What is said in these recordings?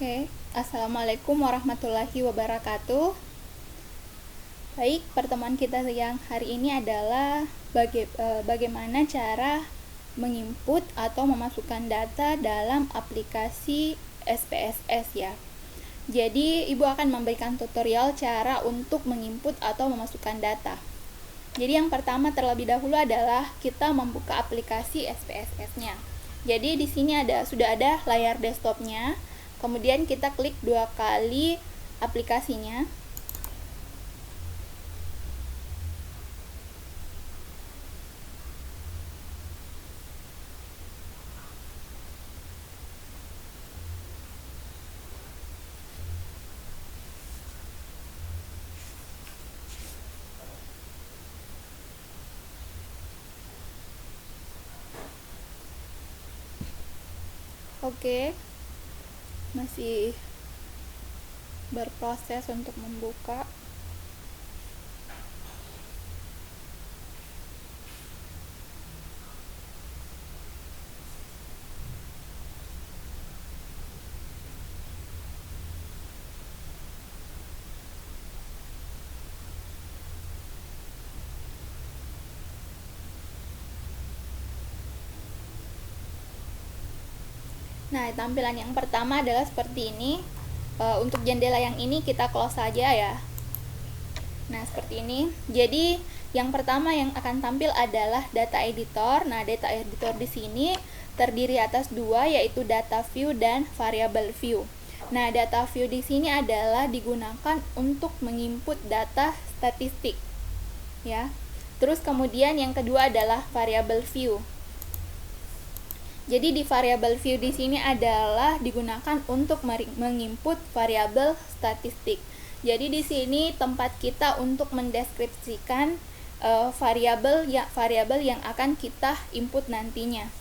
Oke, Assalamualaikum warahmatullahi wabarakatuh. Baik, pertemuan kita yang hari ini adalah bagaimana cara menginput atau memasukkan data dalam aplikasi SPSS ya. Jadi, Ibu akan memberikan tutorial cara untuk menginput atau memasukkan data. Jadi, yang pertama terlebih dahulu adalah kita membuka aplikasi SPSS-nya. Jadi, di sini sudah ada layar desktop-nya. Kemudian kita klik 2 kali aplikasinya. Oke. Masih berproses untuk membuka. Nah, tampilan yang pertama adalah seperti ini. Untuk jendela yang ini kita close saja ya. Nah, seperti ini. Jadi, yang pertama yang akan tampil adalah data editor. Nah, data editor di sini terdiri atas 2, yaitu data view dan variable view. Nah, data view di sini adalah digunakan untuk menginput data statistik. Ya. Terus kemudian yang kedua adalah variable view. Jadi di variable view di sini adalah digunakan untuk menginput variabel statistik. Jadi di sini tempat kita untuk mendeskripsikan variabel yang akan kita input nantinya.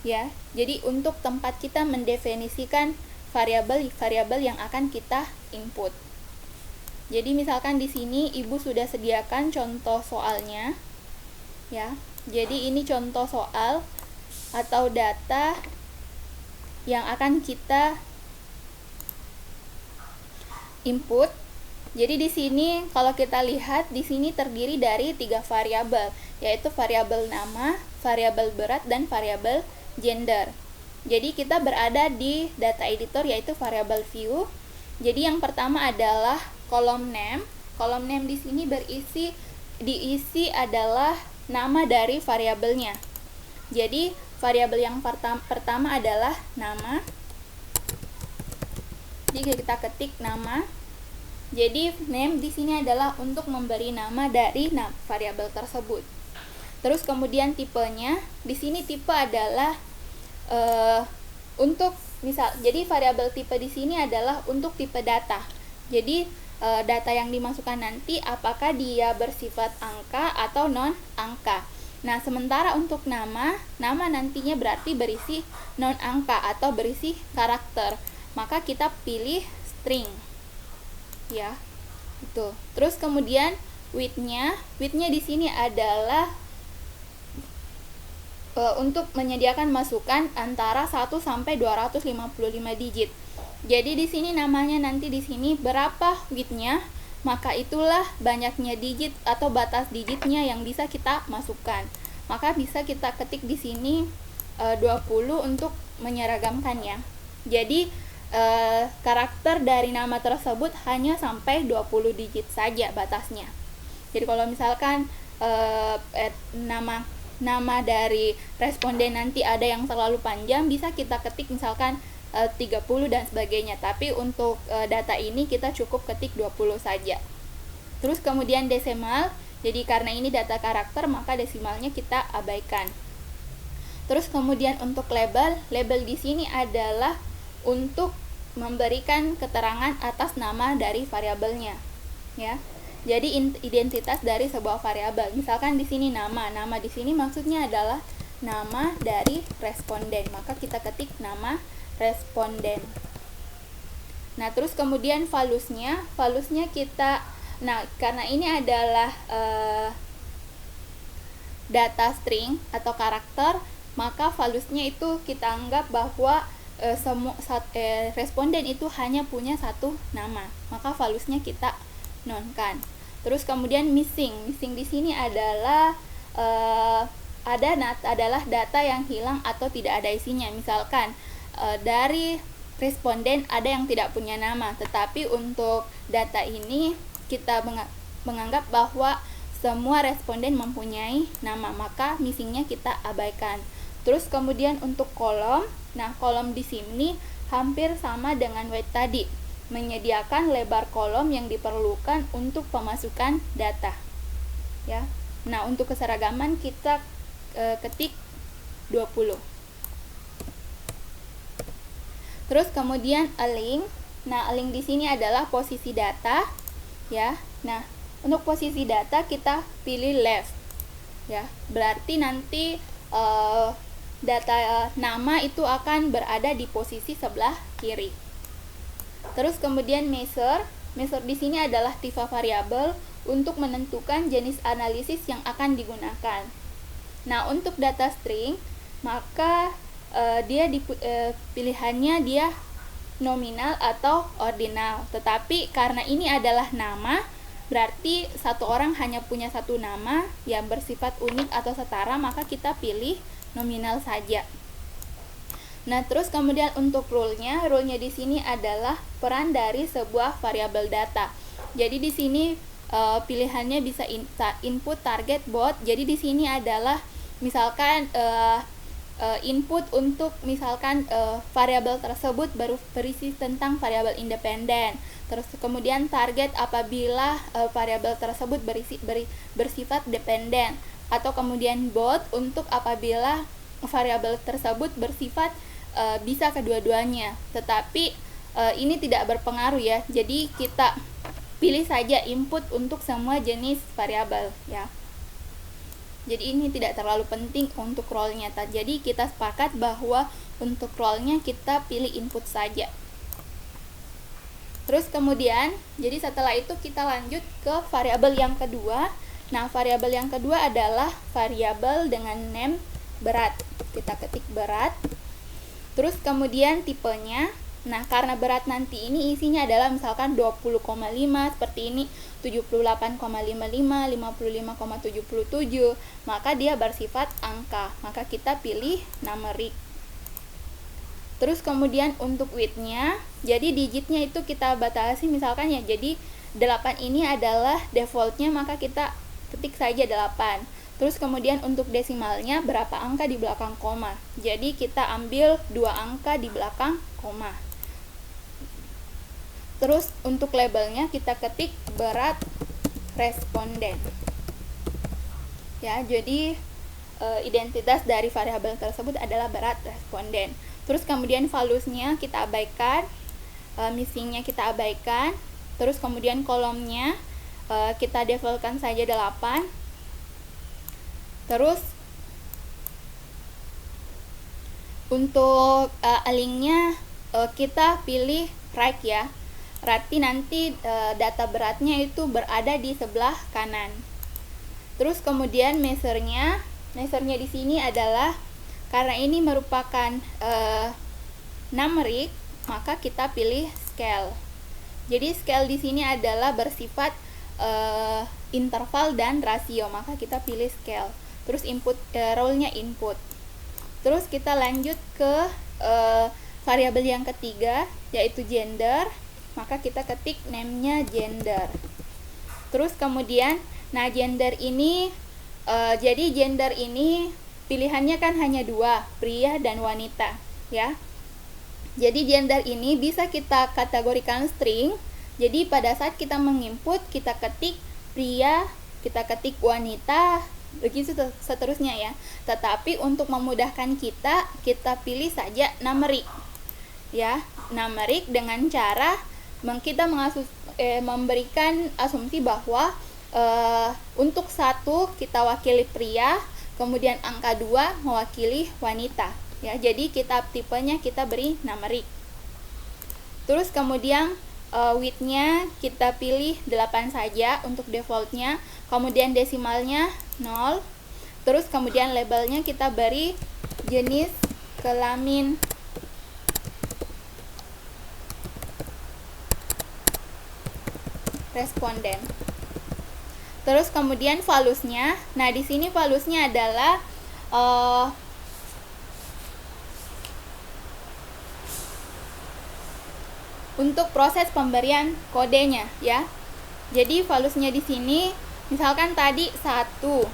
Ya. Jadi untuk tempat kita mendefinisikan variabel yang akan kita input. Jadi misalkan di sini Ibu sudah sediakan contoh soalnya. Ya. Jadi ini contoh soal atau data yang akan kita input. Jadi di sini kalau kita lihat di sini terdiri dari 3 variabel, yaitu variabel nama, variabel berat dan variabel gender. Jadi kita berada di data editor yaitu variabel view. Jadi yang pertama adalah kolom name. Kolom name di sini diisi adalah nama dari variabelnya. Jadi variabel yang pertama adalah nama. Jadi kita ketik nama. Jadi name di sini adalah untuk memberi nama dari variabel tersebut. Terus kemudian tipenya, di sini tipe adalah jadi variabel tipe di sini adalah untuk tipe data. Jadi data yang dimasukkan nanti apakah dia bersifat angka atau non angka. Nah, sementara untuk nama nantinya berarti berisi non angka atau berisi karakter. Maka kita pilih string. Ya. Itu. Terus kemudian width-nya di sini adalah untuk menyediakan masukan antara 1 sampai 255 digit. Jadi di sini namanya nanti di sini berapa width-nya, maka itulah banyaknya digit atau batas digitnya yang bisa kita masukkan. Maka bisa kita ketik di sini 20 untuk menyeragamkannya. Jadi karakter dari nama tersebut hanya sampai 20 digit saja batasnya. Jadi kalau misalkan nama dari responden nanti ada yang terlalu panjang, bisa kita ketik misalkan 30 dan sebagainya. Tapi untuk data ini kita cukup ketik 20 saja. Terus kemudian desimal. Jadi karena ini data karakter, maka desimalnya kita abaikan. Terus kemudian untuk label di sini adalah untuk memberikan keterangan atas nama dari variabelnya. Ya. Jadi identitas dari sebuah variabel. Misalkan di sini nama di sini maksudnya adalah nama dari responden. Maka kita ketik nama responden. Nah, terus kemudian valuesnya kita, karena ini adalah data string atau karakter, maka valuesnya itu kita anggap bahwa responden itu hanya punya satu nama, maka valusnya kita nonkan. Terus kemudian missing di sini adalah adalah data yang hilang atau tidak ada isinya. Misalkan dari responden ada yang tidak punya nama, tetapi untuk data ini kita menganggap bahwa semua responden mempunyai nama, maka missingnya kita abaikan. Terus kemudian untuk kolom, nah kolom di sini hampir sama dengan weight tadi, menyediakan lebar kolom yang diperlukan untuk pemasukan data. Ya. Nah, untuk keseragaman kita ketik 20. Terus kemudian align. Nah, align di sini adalah posisi data, ya. Nah, untuk posisi data kita pilih left, ya. Berarti nanti data nama itu akan berada di posisi sebelah kiri. Terus kemudian measure di sini adalah tipe variabel untuk menentukan jenis analisis yang akan digunakan. Nah, untuk data string maka pilihannya dia nominal atau ordinal. Tetapi karena ini adalah nama, berarti satu orang hanya punya satu nama yang bersifat unik atau setara, maka kita pilih nominal saja. Nah, terus kemudian untuk rule-nya di sini adalah peran dari sebuah variabel data. Jadi di sini pilihannya bisa input, target, both. Jadi di sini adalah misalkan input untuk misalkan variabel tersebut berisi tentang variabel independen. Terus kemudian target apabila variabel tersebut bersifat dependen, atau kemudian both untuk apabila variabel tersebut bersifat bisa kedua-duanya. Tetapi ini tidak berpengaruh ya. Jadi kita pilih saja input untuk semua jenis variabel ya. Jadi ini tidak terlalu penting untuk role-nya. Jadi kita sepakat bahwa untuk role-nya kita pilih input saja. Terus kemudian, jadi setelah itu kita lanjut ke variabel yang kedua. Nah, variabel yang kedua adalah variabel dengan name berat. Kita ketik berat. Terus kemudian tipenya. Nah, karena berat nanti ini isinya adalah misalkan 20,5 seperti ini, 78,55, 55,77, maka dia bersifat angka. Maka kita pilih numeric. Terus kemudian untuk width-nya, jadi digitnya itu kita batasi misalkan ya. Jadi 8 ini adalah defaultnya, maka kita ketik saja 8. Terus kemudian untuk desimalnya berapa angka di belakang koma. Jadi kita ambil 2 angka di belakang koma. Terus untuk labelnya kita ketik berat responden. Ya, jadi identitas dari variabel tersebut adalah berat responden. Terus kemudian valuesnya kita abaikan, missingnya kita abaikan. Terus kemudian kolomnya kita defaultkan saja 8. Terus untuk alignnya kita pilih right ya. Berarti nanti data beratnya itu berada di sebelah kanan. Terus kemudian measure-nya di sini adalah karena ini merupakan numeric, maka kita pilih scale. Jadi scale di sini adalah bersifat interval dan rasio, maka kita pilih scale. Terus input role-nya input. Terus kita lanjut ke variabel yang ketiga yaitu gender, maka kita ketik name-nya gender. Terus kemudian gender ini jadi gender ini pilihannya kan hanya 2, pria dan wanita ya. Jadi gender ini bisa kita kategorikan string. Jadi pada saat kita menginput, kita ketik pria, kita ketik wanita, begitu seterusnya ya. Tetapi untuk memudahkan kita pilih saja numeric. Ya, numeric dengan cara kita memberikan asumsi bahwa untuk 1 kita wakili pria, kemudian angka 2 mewakili wanita. Ya, jadi tipenya kita beri numeric. Terus kemudian width-nya kita pilih 8 saja untuk defaultnya, kemudian desimalnya 0. Terus kemudian labelnya kita beri jenis kelamin responden. Terus kemudian valusnya. Nah, di sini valusnya adalah untuk proses pemberian kodenya ya. Jadi valusnya di sini misalkan tadi 1.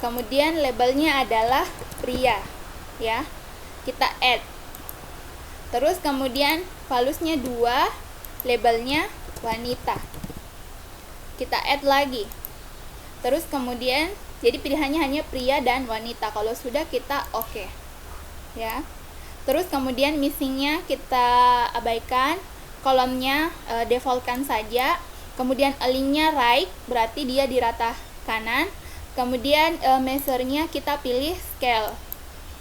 Kemudian labelnya adalah pria ya. Kita add. Terus kemudian valusnya 2, labelnya wanita. Kita add lagi. Terus kemudian jadi pilihannya hanya pria dan wanita. Kalau sudah kita oke. Ya. Terus kemudian missingnya kita abaikan, kolomnya defaultkan saja. Kemudian alignnya right, berarti dia di rata kanan. Kemudian measure-nya kita pilih scale.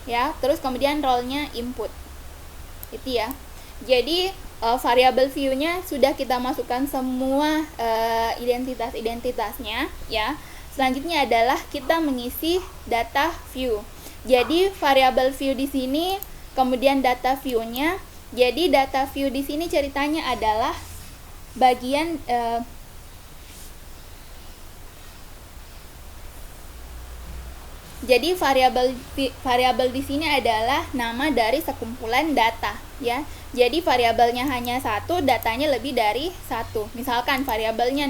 Ya, terus kemudian role-nya input. Itu ya. Jadi variabel view-nya sudah kita masukkan semua identitas-identitasnya ya. Selanjutnya adalah kita mengisi data view. Jadi variabel view di sini, kemudian data view-nya. Jadi data view di sini ceritanya adalah bagian jadi variabel di sini adalah nama dari sekumpulan data ya. Jadi variabelnya hanya 1, datanya lebih dari 1. Misalkan variabelnya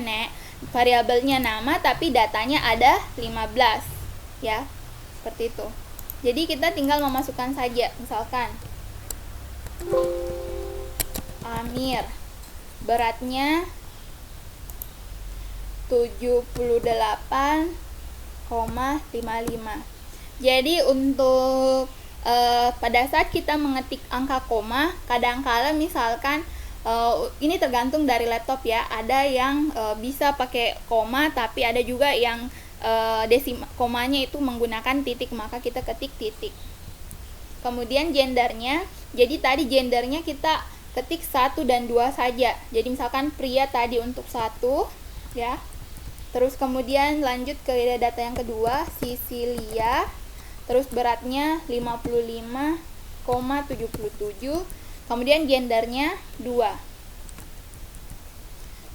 nama tapi datanya ada 15 ya. Seperti itu. Jadi kita tinggal memasukkan saja, misalkan Amir beratnya 78,55. Jadi untuk pada saat kita mengetik angka koma, kadang-kala misalkan ini tergantung dari laptop ya. Ada yang bisa pakai koma, tapi ada juga yang komanya itu menggunakan titik, maka kita ketik titik. Kemudian gendernya, jadi tadi gendernya kita ketik 1 dan 2 saja. Jadi misalkan pria tadi untuk 1 ya. Terus kemudian lanjut ke data yang kedua, Sisilia. Terus beratnya 55,77. Kemudian gendernya 2.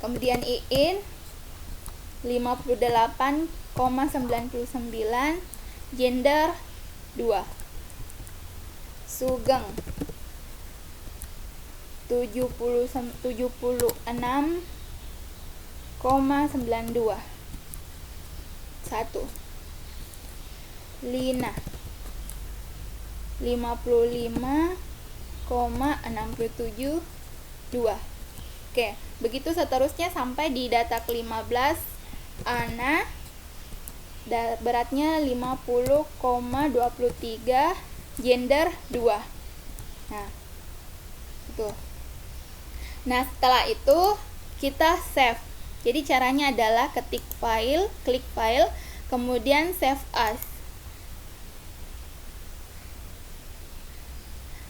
Kemudian Iin 58,99, gender 2. Sugeng 76,92. 1. Lina 55,67. 2. Oke, begitu seterusnya sampai di data ke-15. Ana beratnya 50,23, gender 2. Nah, itu. Nah, setelah itu kita save. Jadi caranya adalah ketik file, klik file, kemudian save as.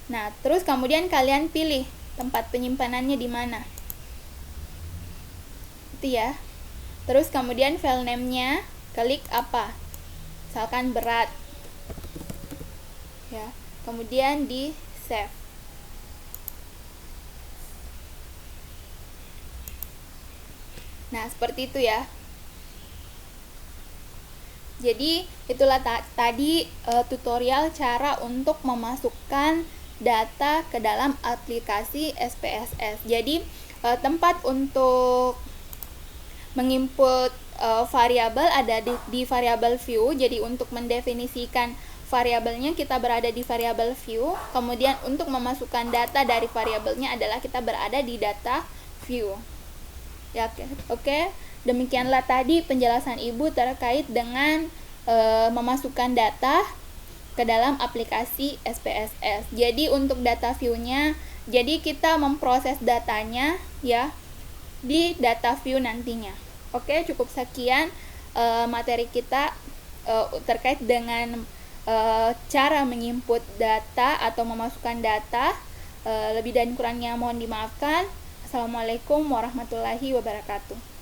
Nah, terus kemudian kalian pilih tempat penyimpanannya di mana. Itu ya. Terus kemudian file name-nya klik apa? Misalkan berat. Ya. Kemudian di save. Nah, seperti itu ya. Jadi, itulah tadi tutorial cara untuk memasukkan data ke dalam aplikasi SPSS. Jadi, tempat untuk menginput variabel ada di variabel view. Jadi, untuk mendefinisikan variabelnya kita berada di variabel view. Kemudian, untuk memasukkan data dari variabelnya adalah kita berada di data view. Ya, oke. Demikianlah tadi penjelasan Ibu terkait dengan memasukkan data ke dalam aplikasi SPSS. Jadi untuk data view-nya, jadi kita memproses datanya ya di data view nantinya. Oke, cukup sekian materi kita terkait dengan cara menginput data atau memasukkan data. Lebih dan kurangnya mohon dimaafkan. Assalamualaikum warahmatullahi wabarakatuh.